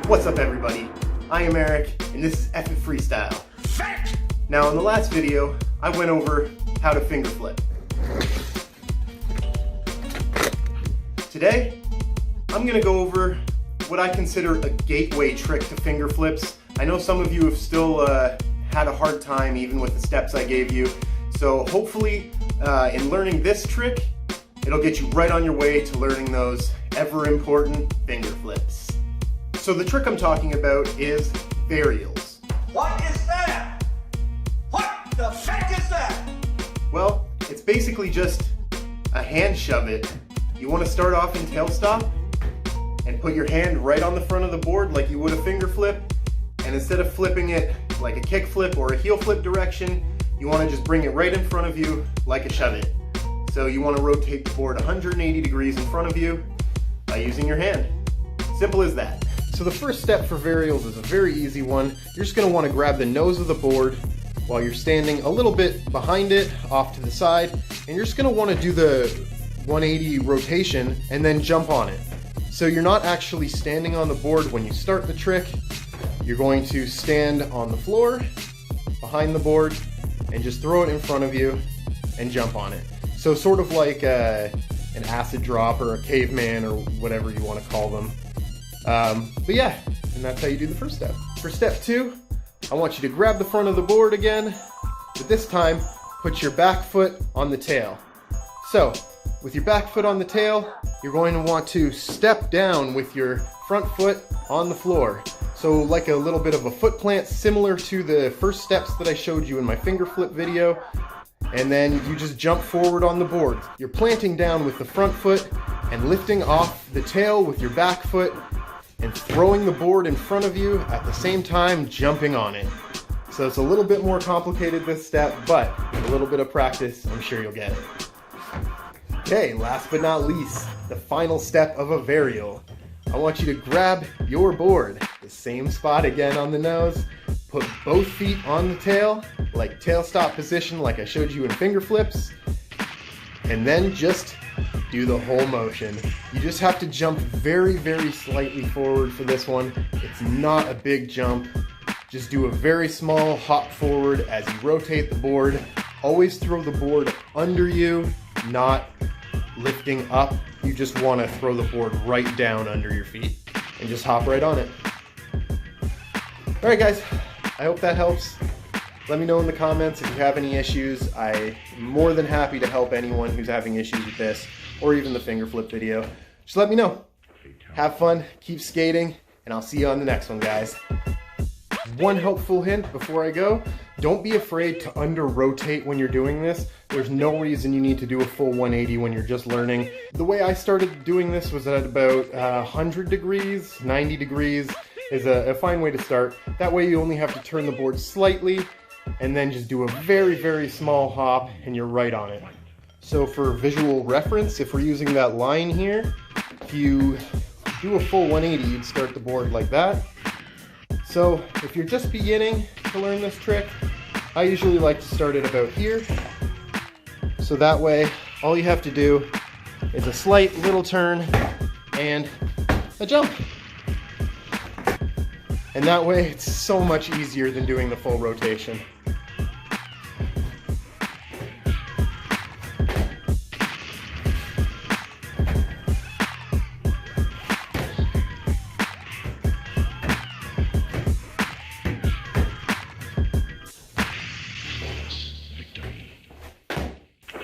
What's up everybody? I am Eric and this is Freestyle. Now in the last video, I went over how to finger flip. Today, I'm gonna go over what I consider a gateway trick to finger flips. I know some of you have still had a hard time even with the steps I gave you. So hopefully in learning this trick, it'll get you right on your way to learning those ever important finger flips. So the trick I'm talking about is varials. What is that? What the heck is that? Well, it's basically just a hand shove it. You want to start off in tail stop and put your hand right on the front of the board like you would a finger flip. And instead of flipping it like a kick flip or a heel flip direction, you want to just bring it right in front of you like a shove it. So you want to rotate the board 180 degrees in front of you by using your hand. Simple as that. So the first step for varials is a very easy one. You're just going to want to grab the nose of the board while you're standing a little bit behind it, off to the side, and you're just going to want to do the 180 rotation and then jump on it. So you're not actually standing on the board when you start the trick. You're going to stand on the floor, behind the board, and just throw it in front of you and jump on it. So sort of like an acid drop or a caveman or whatever you want to call them. But yeah, and that's how you do the first step. For step 2, I want you to grab the front of the board again, but this time put your back foot on the tail. So with your back foot on the tail, you're going to want to step down with your front foot on the floor. So like a little bit of a foot plant, similar to the first steps that I showed you in my finger flip video. And then you just jump forward on the board. You're planting down with the front foot and lifting off the tail with your back foot and throwing the board in front of you at the same time jumping on it. So it's a little bit more complicated this step, but a little bit of practice, I'm sure you'll get it. Okay, last but not least, the final step of a varial. I want you to grab your board, the same spot again on the nose, put both feet on the tail, like tail stop position like I showed you in finger flips, and then just do the whole motion. You just have to jump very, very slightly forward for this one. It's not a big jump. Just do a very small hop forward as you rotate the board. Always throw the board under you, not lifting up. You just want to throw the board right down under your feet and just hop right on it. All right, guys, I hope that helps. Let me know in the comments if you have any issues. I'm more than happy to help anyone who's having issues with this or even the finger flip video. Just let me know. Have fun, keep skating, and I'll see you on the next one, guys. One helpful hint before I go, don't be afraid to under-rotate when you're doing this. There's no reason you need to do a full 180 when you're just learning. The way I started doing this was at about 100 degrees, 90 degrees is a fine way to start. That way you only have to turn the board slightly and then just do a very, very small hop and you're right on it. So for visual reference, if we're using that line here, if you do a full 180, you'd start the board like that. So if you're just beginning to learn this trick, I usually like to start it about here. So that way, all you have to do is a slight little turn and a jump. And that way, it's so much easier than doing the full rotation.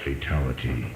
Fatality.